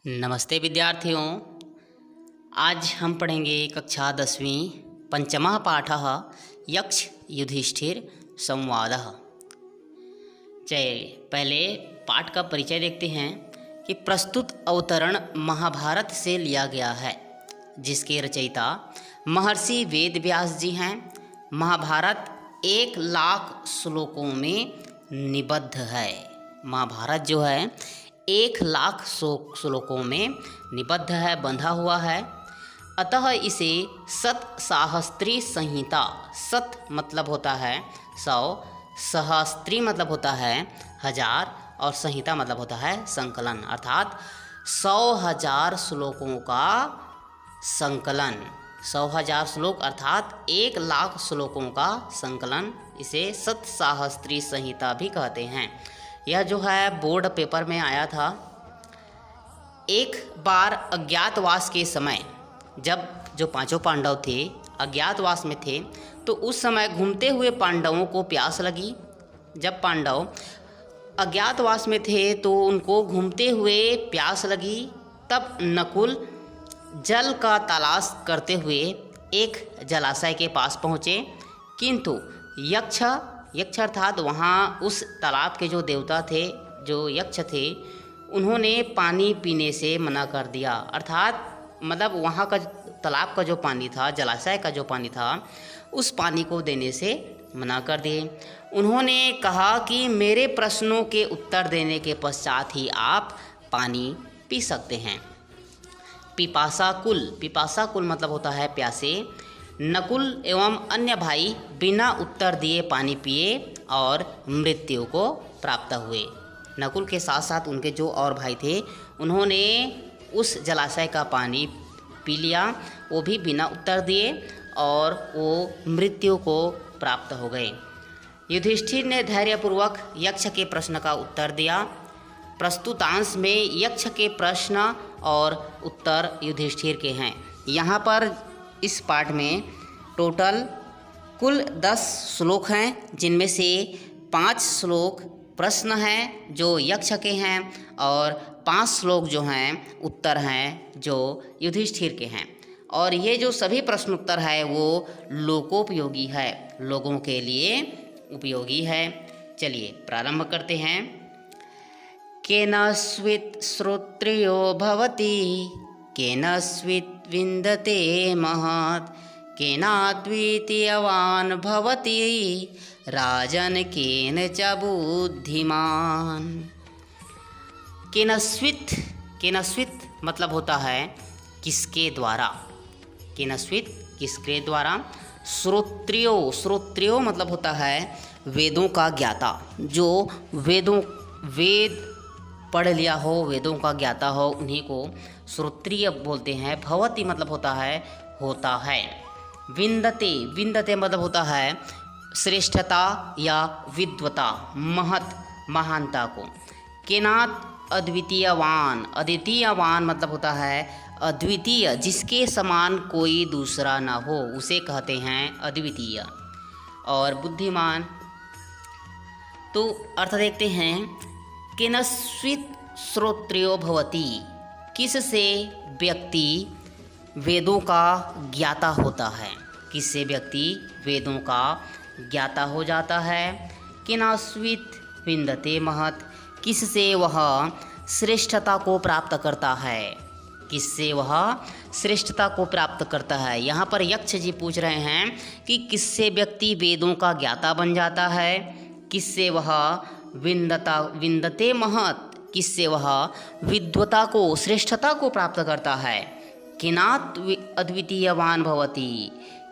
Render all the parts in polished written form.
नमस्ते विद्यार्थियों। आज हम पढ़ेंगे कक्षा 10वीं पंचमः पाठः यक्ष युधिष्ठिर संवादः। चलिए पहले पाठ का परिचय देखते हैं कि प्रस्तुत अवतरण महाभारत से लिया गया है, जिसके रचयिता महर्षि वेद व्यास जी हैं। महाभारत 1,00,000 श्लोकों में निबद्ध है। महाभारत जो है 1,00,000 श्लोकों में निबद्ध है, बंधा हुआ है। अतः इसे सतसाहस्त्री संहिता, सत मतलब होता है 100, सहस्त्री मतलब होता है 1000 और संहिता मतलब होता है संकलन, अर्थात 100,000 श्लोकों का संकलन। 100,000 श्लोक अर्थात 1,00,000 श्लोकों का संकलन, इसे सतसाहस्त्री संहिता भी कहते हैं। यह जो है बोर्ड पेपर में आया था। एक बार अज्ञातवास के समय, जब जो पांचों पांडव थे अज्ञातवास में थे, तो उस समय घूमते हुए पांडवों को प्यास लगी। जब पांडव अज्ञातवास में थे तो उनको घूमते हुए प्यास लगी। तब नकुल जल का तलाश करते हुए एक जलाशय के पास पहुँचे, किंतु यक्ष अर्थात वहाँ उस तालाब के जो देवता थे, जो यक्ष थे, उन्होंने पानी पीने से मना कर दिया। अर्थात मतलब वहाँ का तालाब का जो पानी था, जलाशय का जो पानी था, उस पानी को देने से मना कर दिए। उन्होंने कहा कि मेरे प्रश्नों के उत्तर देने के पश्चात ही आप पानी पी सकते हैं। पिपासा कुल मतलब होता है प्यासे। नकुल एवं अन्य भाई बिना उत्तर दिए पानी पिए और मृत्यु को प्राप्त हुए। नकुल के साथ साथ उनके जो और भाई थे, उन्होंने उस जलाशय का पानी पी लिया, वो भी बिना उत्तर दिए, और वो मृत्यु को प्राप्त हो गए। युधिष्ठिर ने धैर्यपूर्वक यक्ष के प्रश्न का उत्तर दिया। प्रस्तुतांश में यक्ष के प्रश्न और उत्तर युधिष्ठिर के हैं। यहाँ पर इस पाठ में टोटल कुल 10 श्लोक हैं, जिनमें से 5 श्लोक प्रश्न हैं जो यक्ष के हैं, और 5 श्लोक जो हैं उत्तर हैं जो युधिष्ठिर के हैं। और ये जो सभी प्रश्न उत्तर है वो लोकोपयोगी है, लोगों के लिए उपयोगी है। चलिए प्रारंभ करते हैं। केनस्वित् श्रोत्रियो भवति, केनस्वित् विन्दते महत्, केनाद्वितीयवान् भवति, राजन् केन च बुद्धिमान्। केनस्वित् मतलब होता है किसके द्वारा, केनस्वित् किसके द्वारा। श्रोत्रियो मतलब होता है वेदों का ज्ञाता, जो वेद पढ़ लिया हो, वेदों का ज्ञाता हो, उन्हीं को श्रोत्रिय बोलते हैं। भवति मतलब होता है होता है। विन्दते मतलब होता है श्रेष्ठता या विद्वता, महत महानता को। केनात् अद्वितीयवान मतलब होता है अद्वितीय, जिसके समान कोई दूसरा ना हो, उसे कहते हैं अद्वितीय। और बुद्धिमान, तो अर्थ देखते हैं। केनस्वित् श्रोत्रियो भवति, किससे व्यक्ति वेदों का ज्ञाता होता है, किससे व्यक्ति वेदों का ज्ञाता हो जाता है। केनस्वित् विन्दते महत्, किससे वह श्रेष्ठता को प्राप्त करता है, किससे वह श्रेष्ठता को प्राप्त करता है। यहाँ पर यक्ष जी पूछ रहे हैं कि किससे व्यक्ति वेदों का ज्ञाता बन जाता है, किससे वह विन्दते महत्, किससे वह विद्वता को, श्रेष्ठता को प्राप्त करता है। केनात् अद्वितीयवान भवति,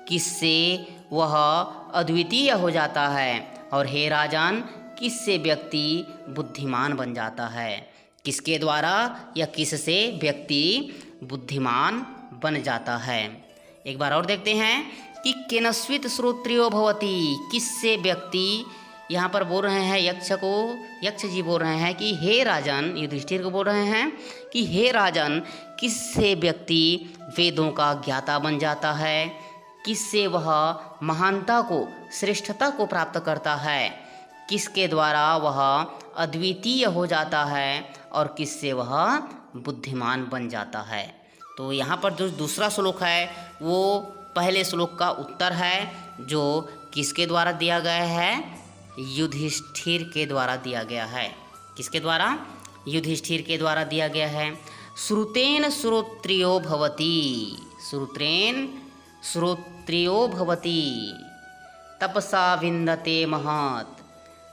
किससे वह अद्वितीय हो जाता है। और हे राजन, किससे व्यक्ति बुद्धिमान बन जाता है, किसके द्वारा या किससे व्यक्ति बुद्धिमान बन जाता है। एक बार और देखते हैं कि केनस्वित् श्रोत्रियो भवति, किससे व्यक्ति, यहाँ पर बोल रहे हैं यक्ष जी बोल रहे हैं कि हे राजन, युधिष्ठिर को बोल रहे हैं कि हे राजन, किससे व्यक्ति वेदों का ज्ञाता बन जाता है, किससे वह महानता को, श्रेष्ठता को प्राप्त करता है, किसके द्वारा वह अद्वितीय हो जाता है, और किससे वह बुद्धिमान बन जाता है। तो यहाँ पर जो दूसरा श्लोक है वो पहले श्लोक का उत्तर है, जो किसके द्वारा दिया गया है? युधिष्ठिर के द्वारा दिया गया है। किसके द्वारा? युधिष्ठिर के द्वारा दिया गया है। श्रुतेन श्रोत्रियो भवति, श्रुतेन श्रोत्रियो भवति, तपसा विन्दते महत्,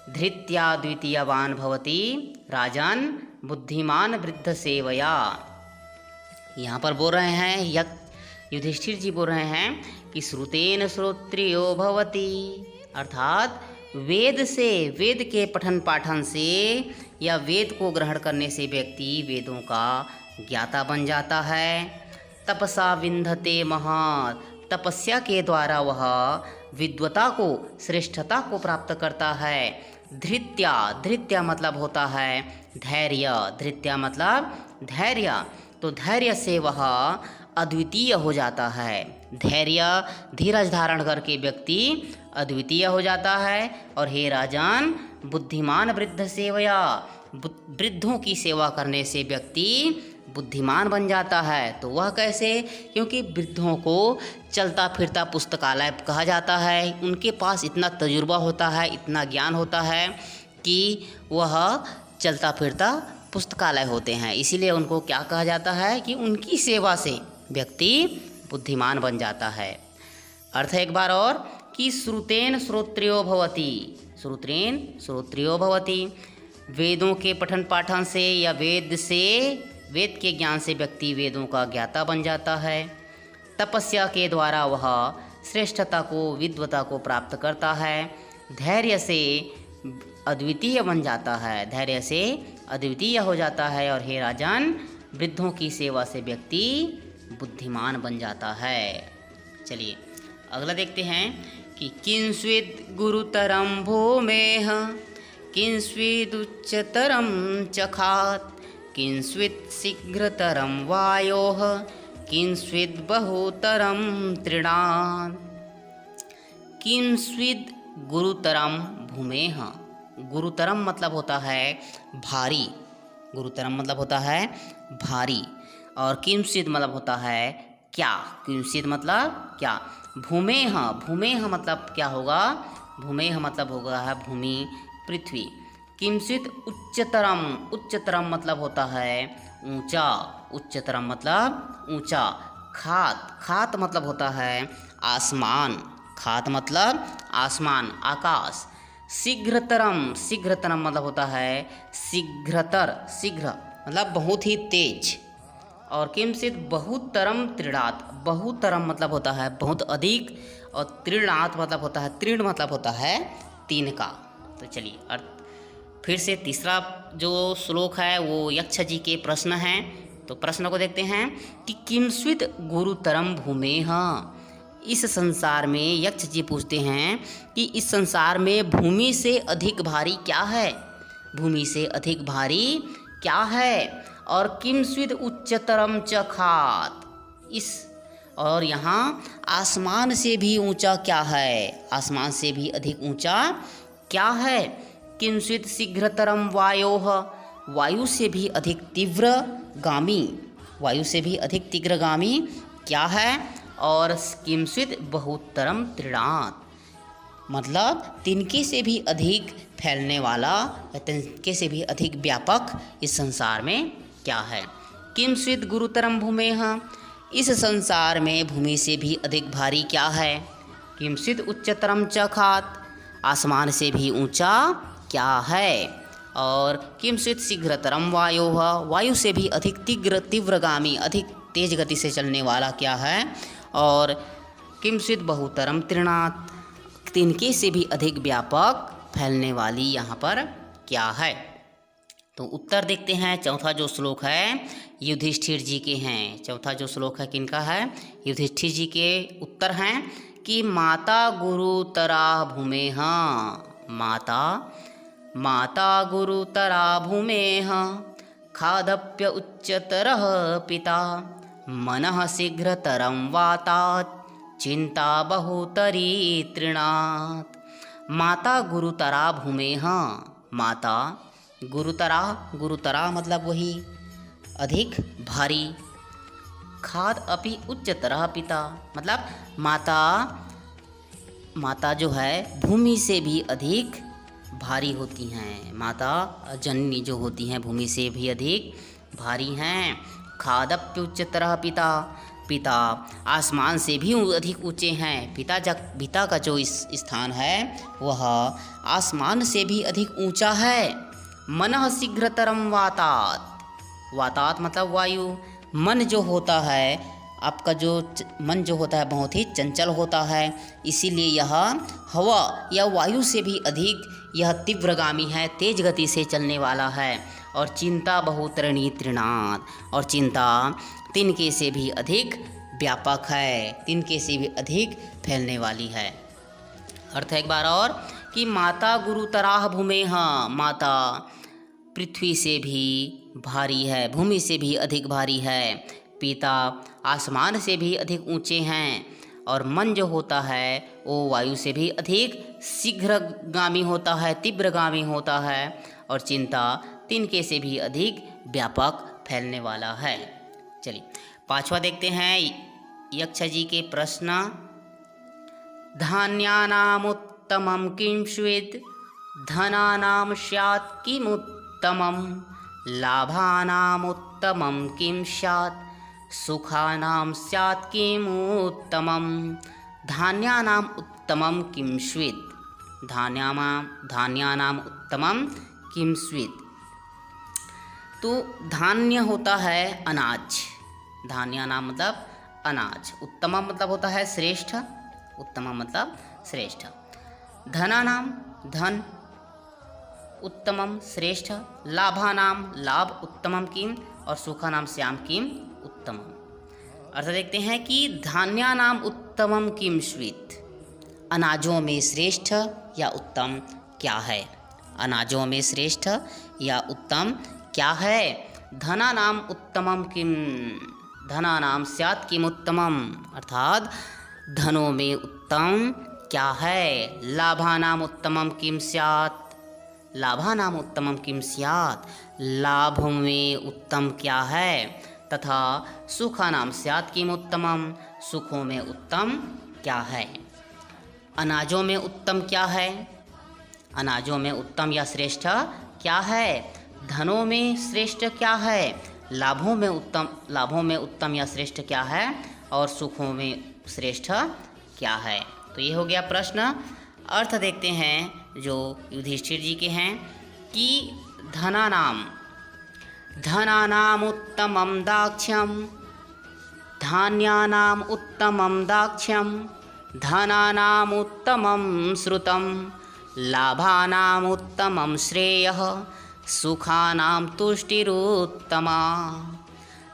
धृत्या द्वितीयवान भवति, राजन बुद्धिमान वृद्ध सेवया। यहाँ पर बोल रहे हैं युधिष्ठिर जी बोल रहे हैं कि श्रुतेन श्रोत्रियो भवति, अर्थात वेद से, वेद के पठन पाठन से या वेद को ग्रहण करने से व्यक्ति वेदों का ज्ञाता बन जाता है। तपसा विंधते महत्, तपस्या के द्वारा वह विद्वता को, श्रेष्ठता को प्राप्त करता है। धृत्या, धृत्या मतलब होता है धैर्य, धृत्या मतलब धैर्य, तो धैर्य से वह अद्वितीय हो जाता है। धैर्य, धीरज धारण करके व्यक्ति अद्वितीय हो जाता है। और हे राजन, बुद्धिमान वृद्ध सेवया, वृद्धों की सेवा करने से व्यक्ति बुद्धिमान बन जाता है। तो वह कैसे? क्योंकि वृद्धों को चलता फिरता पुस्तकालय कहा जाता है। उनके पास इतना तजुर्बा होता है, इतना ज्ञान होता है कि वह चलता फिरता पुस्तकालय होते हैं। इसीलिए उनको क्या कहा जाता है कि उनकी सेवा से व्यक्ति बुद्धिमान बन जाता है। अर्थ एक बार और कि श्रुतेन श्रोत्रियो भवति, श्रुतेन श्रोत्रियो भवति, वेदों के पठन पाठन से या वेद से, वेद के ज्ञान से व्यक्ति वेदों का ज्ञाता बन जाता है। तपस्या के द्वारा वह श्रेष्ठता को, विद्वता को प्राप्त करता है। धैर्य से अद्वितीय बन जाता है, धैर्य से अद्वितीय हो जाता है। और हे राजन, वृद्धों की सेवा से व्यक्ति बुद्धिमान बन जाता है। चलिए अगला देखते हैं कि किंस्विद गुरुतरम भूमेह, किंस्विदुच्चतरम चखात, किंस्विद शीघ्रतरम वायोः, किंस्विद बहुतरम तृणात्। किंस्विद गुरुतरम भूमेह, गुरुतरम मतलब होता है भारी, गुरुतरम मतलब होता है भारी। और किंस्विद मतलब होता है क्या, किंस्विद मतलब क्या। भूमेह, भूमेह मतलब क्या होगा? भूमेह मतलब होगा है भूमि, पृथ्वी। किंस्विद उच्चतरम, उच्चतरम मतलब होता है ऊंचा, उच्चतरम मतलब ऊंचा। खात, खात मतलब होता है आसमान, खात मतलब आसमान, आकाश। शीघ्रतरम, शीघ्रतरम मतलब होता है शीघ्रतर, शीघ्र मतलब बहुत ही तेज। और किंचित बहुतरम तृणात्, बहुतरम मतलब होता है बहुत अधिक, और तृणात् मतलब होता है, तृण मतलब होता है तीन का। तो चलिए फिर से तीसरा जो श्लोक है वो यक्ष जी के प्रश्न हैं। तो प्रश्न को देखते हैं कि किंस्विद गुरुतरम भूमेह, इस संसार में यक्ष जी पूछते हैं कि इस संसार में भूमि से अधिक भारी क्या है, भूमि से अधिक भारी क्या है। और किंस्विद उच्चतरम चखात, इस और यहाँ आसमान से भी ऊंचा क्या है, आसमान से भी अधिक ऊंचा क्या है। किंस्विद शीघ्रतरम वायोः, वायु से भी अधिक तीव्रगामी, वायु से भी अधिक तीव्रगामी क्या है। और किंस्विद बहुतरम तृणात्, मतलब तिनके से भी अधिक फैलने वाला, तिनके से भी अधिक व्यापक इस संसार में क्या है। किंस्विद गुरुतरम भूमेह, इस संसार में भूमि से भी अधिक भारी क्या है। किंस्विद उच्चतरम चखात, आसमान से भी ऊंचा क्या है। और किंस्विद शीघ्रतरम वायोः, वायु से भी अधिक तीव्रगामी, अधिक तेज गति से चलने वाला क्या है। और किंस्विद बहुतरम तृणात्, तिनके से भी अधिक व्यापक फैलने वाली यहाँ पर क्या है। तो उत्तर देखते हैं। चौथा जो श्लोक है युधिष्ठिर जी के हैं। चौथा जो श्लोक है किनका है? युधिष्ठिर जी के उत्तर हैं कि माता गुरुतरा भूमेह, माता, माता गुरुतरा भूमेह, खादप्य उच्चतरः पिता, मनः शीघ्रतरं वातात्, चिंता बहुतरी तृणात्। माता गुरुतरा भूमेह, माता गुरुतरा, गुरुतरा मतलब वही अधिक भारी। खाद अपि उच्चतरः पिता, मतलब माता जो है भूमि से भी अधिक भारी होती हैं। माता जननी जो होती हैं भूमि से भी अधिक भारी हैं। खादप्युच्चतरः पिता, पिता आसमान से भी अधिक ऊंचे हैं। पिता का जो इस स्थान है वह आसमान से भी अधिक ऊंचा है। मनः शीघ्रतरम वातात्, वातात् मतलब वायु। मन जो होता है आपका जो मन जो होता है बहुत ही चंचल होता है, इसीलिए यह हवा या वायु से भी अधिक यह तीव्रगामी है, तेज गति से चलने वाला है। और चिंता बहुतरणी तृणात्, और चिंता तिनके से भी अधिक व्यापक है, तिनके से भी अधिक फैलने वाली है। अर्थ एक बार और कि माता गुरुतराः भूमेः, माता पृथ्वी से भी भारी है, भूमि से भी अधिक भारी है। पिता आसमान से भी अधिक ऊंचे हैं। और मन जो होता है वो वायु से भी अधिक शीघ्रगामी होता है, तीव्रगामी होता है। और चिंता तिनके से भी अधिक व्यापक फैलने वाला है। चलिए पांचवा देखते हैं यक्ष जी के प्रश्न। धान्यानामुत्तमं किं स्वेत्, धनानां स्यात् किमुत्तमं, लाभानामुत्तमं किं स्यात्, सुखानां स्यात् किमुत्तमं, धान्यानाम् उत्तमं किं स्वेत्, धान्यानाम् उत्तमं किं स्वेत्। तो धान्य होता है अनाज, धान्यानाम मतलब अनाज, उत्तमम मतलब होता है श्रेष्ठ, उत्तमम मतलब श्रेष्ठ। धनानाम धन, उत्तमम श्रेष्ठ, लाभानाम लाभ, उत्तमम किम, और सुखानाम श्याम किम उत्तमम। अर्थ देखते हैं कि धान्यानाम उत्तमम किम स्वेत्, अनाजों में श्रेष्ठ या उत्तम क्या है, अनाजों में श्रेष्ठ या उत्तम क्या है। धनानाम उत्तमम किम, धनानाम स्यात् किम उत्तमम, अर्थात धनों में उत्तम क्या है। लाभानाम उत्तमम किम स्यात्, लाभानाम उत्तमम किम स्यात्, लाभ में उत्तम क्या है। तथा सुखानाम स्यात् किम उत्तमम, सुखों में उत्तम क्या है। अनाजों में उत्तम क्या है, अनाजों में उत्तम या श्रेष्ठ क्या है। धनों में श्रेष्ठ क्या है, लाभों में उत्तम या श्रेष्ठ क्या है, और सुखों में श्रेष्ठ क्या है। तो ये हो गया प्रश्न। अर्थ देखते हैं जो युधिष्ठिर जी के हैं कि धनानाम उत्तमं दाक्ष्यम, धान्यानाम उत्तमं दाक्ष्यम, धनानाम उत्तमं श्रुतम, लाभानाम उत्तमं श्रेयः, सुखानाम तुष्टिरुत्तमा।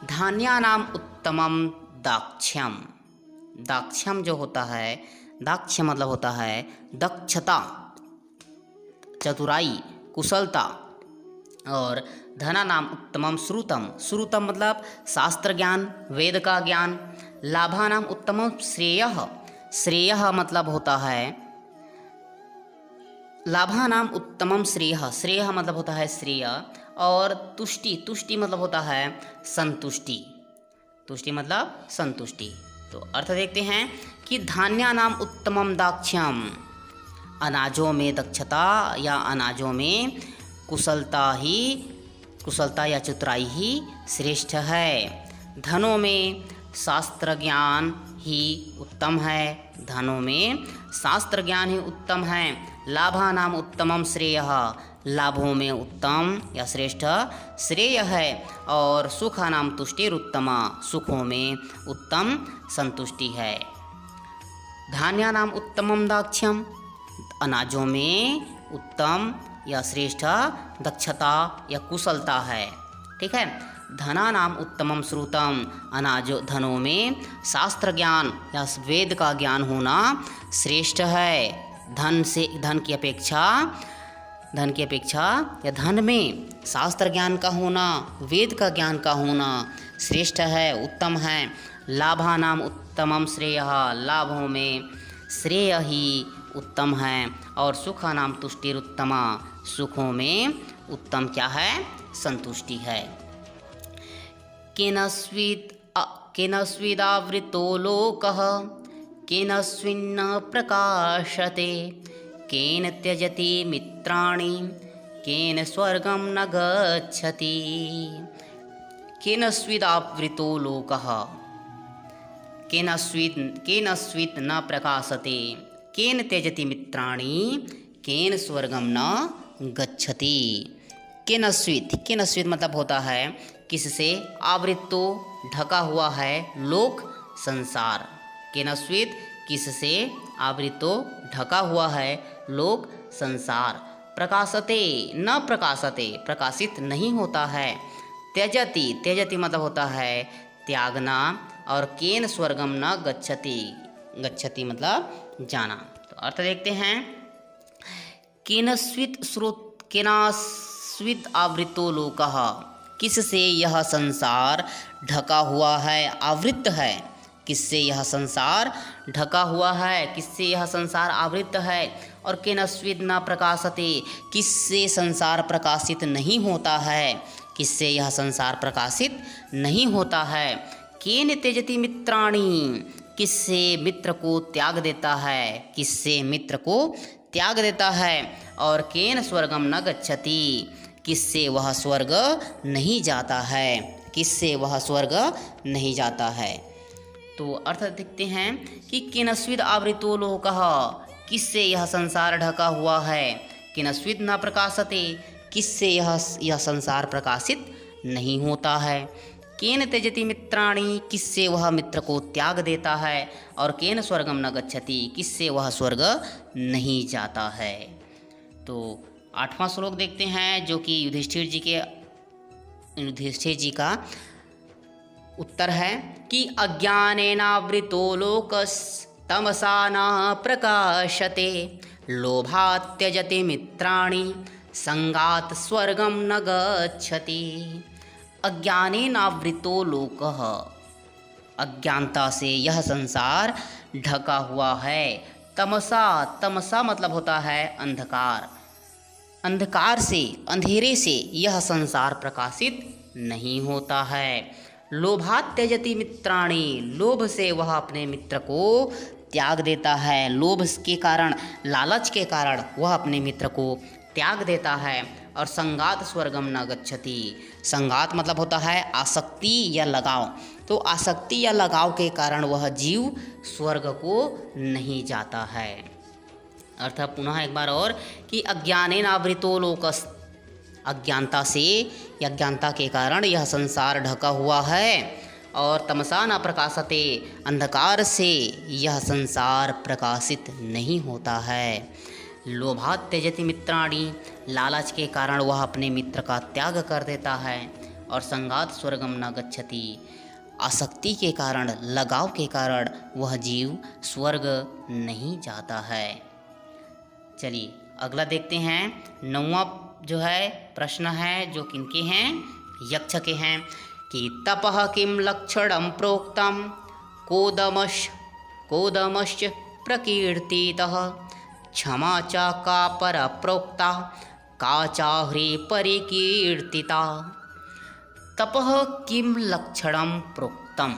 धान्यानाम उत्तमं दाक्ष्यम, दाक्ष्यम जो होता है, दाक्ष्य मतलब होता है दक्षता, चतुराई, कुशलता। और धनानाम उत्तमम श्रुतम, श्रुतम मतलब शास्त्र ज्ञान, वेद का ज्ञान। लाभानाम उत्तमम श्रेयः, श्रेयः मतलब होता है, लाभानाम उत्तमम श्रेयः, श्रेयः मतलब होता है श्रेय। और तुष्टि, तुष्टि मतलब होता है संतुष्टि, तुष्टि मतलब संतुष्टि। तो अर्थ देखते हैं कि धान्यानाम उत्तमम दाक्ष्यम, अनाजों में दक्षता या अनाजों में कुशलता या चतुराई ही श्रेष्ठ है। धनों में शास्त्र ज्ञान ही उत्तम है, धनों में शास्त्र ज्ञान ही उत्तम है। लाभानाम उत्तमम श्रेयः, लाभों में उत्तम या श्रेष्ठ श्रेय है। और सुखानाम तुष्टिरुत्तमा, सुखों में उत्तम संतुष्टि है। धान्यानाम उत्तमम दाक्ष्यम, अनाजों में उत्तम या श्रेष्ठ दक्षता या कुशलता है। ठीक है। धनानाम उत्तमम श्रुतम, धनों में शास्त्र ज्ञान या वेद का ज्ञान होना श्रेष्ठ है। धन की अपेक्षा या धन में शास्त्र ज्ञान का होना, वेद का ज्ञान का होना श्रेष्ठ है, उत्तम है। लाभानाम उत्तमम श्रेयः, लाभों में श्रेय ही उत्तम है। और सुखानाम तुष्टिरुत्तमा, सुखों में उत्तम क्या है, संतुष्टि है। केनस्विदावृतो लोकः केनस्विन्न प्रकाशते केन त्यजति मित्राणि केन स्वर्गं न गच्छति। केनस्विदावृतो लोकः, केनस्वित् न प्रकाशते, केन त्यजति मित्राणि केन स्वर्गम न गच्छति। केनस्वित् मतलब होता है किससे आवृतो ढका हुआ है लोक संसार। केनस्वित् किससे आवृतो ढका हुआ है लोक संसार। प्रकाशते न प्रकाशते प्रकाशित नहीं होता है। त्यजति मतलब होता है त्यागना। और केन स्वर्गम न गच्छति मतलब जाना। तो अर्थ देखते हैं। केनस्वित् आवृतो लोकः, किससे यह संसार ढका हुआ है, आवृत है। किससे यह संसार ढका हुआ है, किससे यह संसार आवृत है। और केनस्वित् न प्रकाशते, किससे संसार प्रकाशित नहीं होता है, किससे यह संसार प्रकाशित नहीं होता है। केन त्यजति मित्राणि, किससे मित्र को त्याग देता है, किससे मित्र को त्याग देता है। और केन स्वर्गम न गच्छति, किससे वह स्वर्ग नहीं जाता है, किससे वह स्वर्ग नहीं जाता है। तो अर्थ देखते हैं कि केनस्वित् आवृतो लोकः, किससे यह संसार ढका हुआ है। केनस्वित् न प्रकाशते, किससे यह संसार प्रकाशित नहीं होता है। केन त्यजति मित्राणि, किससे वह मित्र को त्याग देता है। और केन स्वर्गम न गच्छति, किससे वह स्वर्ग नहीं जाता है। तो 8वां श्लोक देखते हैं जो कि युधिष्ठिर जी का उत्तर है कि अज्ञानेनावृतो लोकस्तमसा न प्रकाशते लोभात् त्यजति मित्राणि संगात् स्वर्गम न गच्छति। अज्ञानेनावृतो लोकः, अज्ञानता से यह संसार ढका हुआ है। तमसा मतलब होता है अंधकार। अंधकार से, अंधेरे से यह संसार प्रकाशित नहीं होता है। लोभात् त्यजति मित्राणि, लोभ से वह अपने मित्र को त्याग देता है। लोभ के कारण, लालच के कारण वह अपने मित्र को त्याग देता है। और संगात स्वर्गम न गच्छति, संगात मतलब होता है आसक्ति या लगाव। तो आसक्ति या लगाव के कारण वह जीव स्वर्ग को नहीं जाता है। अर्थात पुनः एक बार और कि अज्ञानेनावृतो लोकस्, अज्ञानता से या अज्ञानता के कारण यह संसार ढका हुआ है। और तमसा न प्रकाशते, अंधकार से यह संसार प्रकाशित नहीं होता है। लोभात् त्यजति मित्राणि, लालच के कारण वह अपने मित्र का त्याग कर देता है। और संगात स्वर्गम न गच्छति, आसक्ति के कारण, लगाव के कारण वह जीव स्वर्ग नहीं जाता है। चलिए अगला देखते हैं। 9वां जो है प्रश्न है जो किनके हैं, यक्ष के हैं कि तपः किम लक्षणं प्रोक्तं कोदमश्च प्रकीर्तितः क्षमा च का पर प्रोक्ता का चाह्री परिकीर्तिता। तपः किम लक्षणं प्रोक्तम,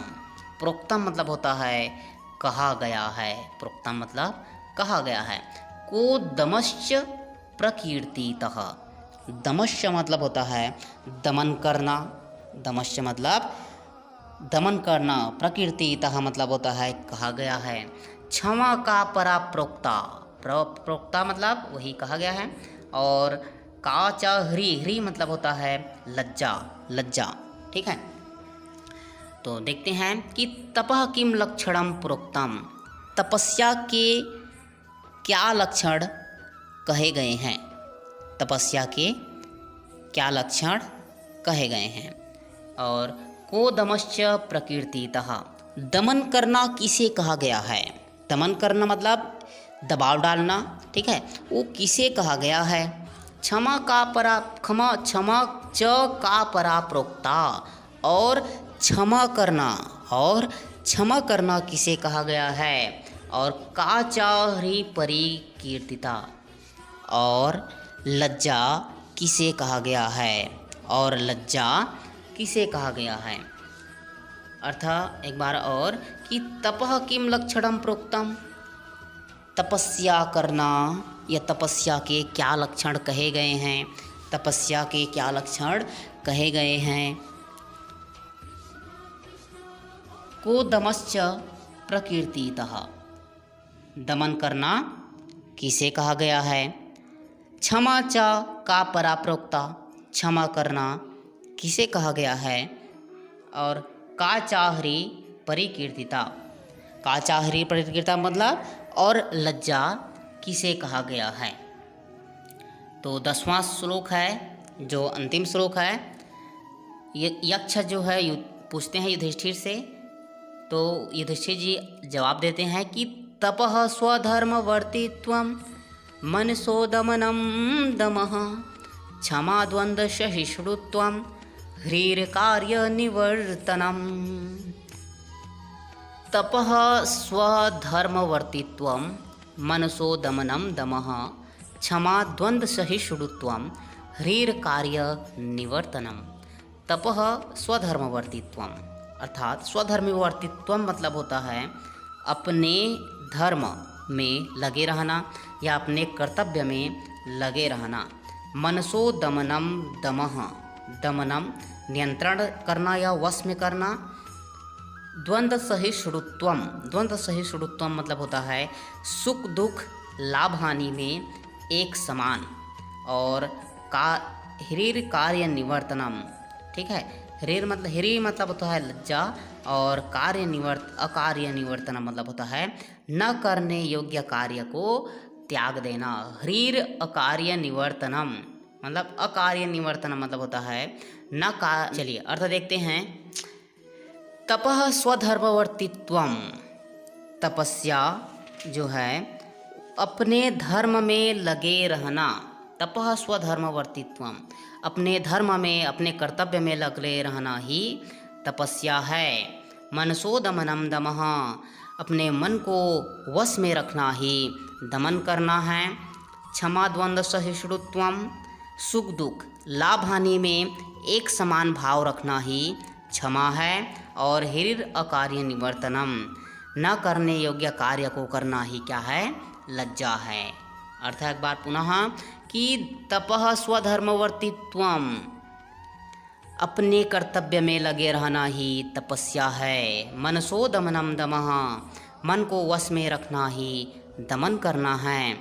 प्रोक्तम मतलब होता है कहा गया है, प्रोक्तम मतलब कहा गया है। को दमश्च प्रकीर्तितः, दमश्च मतलब होता है दमन करना, दमश्च मतलब दमन करना। प्रकीर्तितः मतलब होता है कहा गया है। क्षमा का परा प्रोक्ता, प्रोक्ता मतलब वही कहा गया है। और काचा ह्री मतलब होता है लज्जा, लज्जा, ठीक है। तो देखते हैं कि तपः किम लक्षणं प्रोक्तम, तपस्या के क्या लक्षण कहे गए हैं, तपस्या के क्या लक्षण कहे गए हैं। और को दमश्च प्रकीर्तितः, दमन करना किसे कहा गया है। दमन करना मतलब दबाव डालना, ठीक है, वो किसे कहा गया है। क्षमा च का परा प्रोक्ता, और क्षमा करना किसे कहा गया है। और काचा ह्री परिकीर्तिता, और लज्जा किसे कहा गया है, और लज्जा किसे कहा गया है। अर्थ एक बार और कि तपः किम लक्षणम प्रोक्तम, तपस्या करना या तपस्या के क्या लक्षण कहे गए हैं, तपस्या के क्या लक्षण कहे गए हैं। को दमश्च प्रकीर्तितः, दमन करना किसे कहा गया है। क्षमा च का परा प्रोक्ता, क्षमा करना किसे कहा गया है। और का चाहरी परिकीर्तिता, का चाहरी परिकीर्तिता मतलब और लज्जा किसे कहा गया है। तो 10वां श्लोक है जो अंतिम श्लोक है। यक्ष जो है पूछते हैं युधिष्ठिर से, तो युधिष्ठिर जी जवाब देते हैं कि तपः स्वधर्मवर्तित्वं मनसो दमनं दमः क्षमा द्वंद्व सहिष्णुत्वं ह्रीर्कार्यनिवर्तनम्। तपः स्वधर्मवर्तित्वं मनसो दमनं दमः क्षमा द्वंद्व सहिष्णुत्वं ह्रीर्कार्यनिवर्तनम्। तपः स्वधर्मवर्तित्वं अर्थात स्वधर्मवर्तित्वं मतलब होता है अपने धर्म में लगे रहना या अपने कर्तव्य में लगे रहना। मनसो दमनम दमः, दमनम नियंत्रण करना या वश में करना। द्वंद्व सहिष्णुत्वम, द्वंद्व सहिष्णुत्वम मतलब होता है सुख दुख लाभ हानि में एक समान। और का ह्रीर कार्य निवर्तनम, ठीक है। ह्रीर मतलब होता है लज्जा, और अकार्य निवर्तन मतलब होता है न करने योग्य कार्य को त्याग देना। ह्रीर अकार्य निवर्तनम मतलब अकार्य निवर्तनम मतलब होता है न का। चलिए अर्थ देखते हैं। तपः स्वधर्मवर्तित्वम, तपस्या जो है अपने धर्म में लगे रहना। तपः स्वधर्मवर्तित्वम, अपने धर्म में अपने कर्तव्य में लगे रहना ही तपस्या है। मनसो दमनम दमः, अपने मन को वश में रखना ही दमन करना है। क्षमा द्वंद्व सहिष्णुत्वम, सुख दुख लाभ हानि में एक समान भाव रखना ही क्षमा है। और ह्रीर अकार्य निवर्तनम, न करने योग्य कार्य को करना ही क्या है, लज्जा है। अर्थ एक बार पुनः कि तपः स्वधर्मवर्तित्वम, अपने कर्तव्य में लगे रहना ही तपस्या है। मनसो दमनम दमः, मन को वश में रखना ही दमन करना है।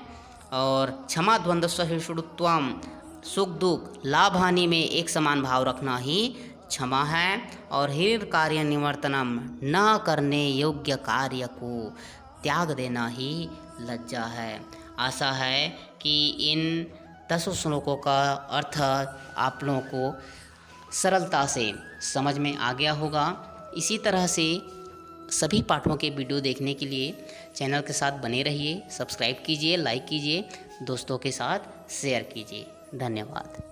और क्षमा द्वंद्व सहिष्णुत्वम, सुख दुख लाभ हानि में एक समान भाव रखना ही क्षमा है। और ह्रीर कार्य निवर्तनम, न करने योग्य कार्य को त्याग देना ही लज्जा है। आशा है कि इन 10 श्लोकों का अर्थ आप लोगों को सरलता से समझ में आ गया होगा। इसी तरह से सभी पाठों के वीडियो देखने के लिए चैनल के साथ बने रहिए। सब्सक्राइब कीजिए, लाइक कीजिए, दोस्तों के साथ शेयर कीजिए। धन्यवाद।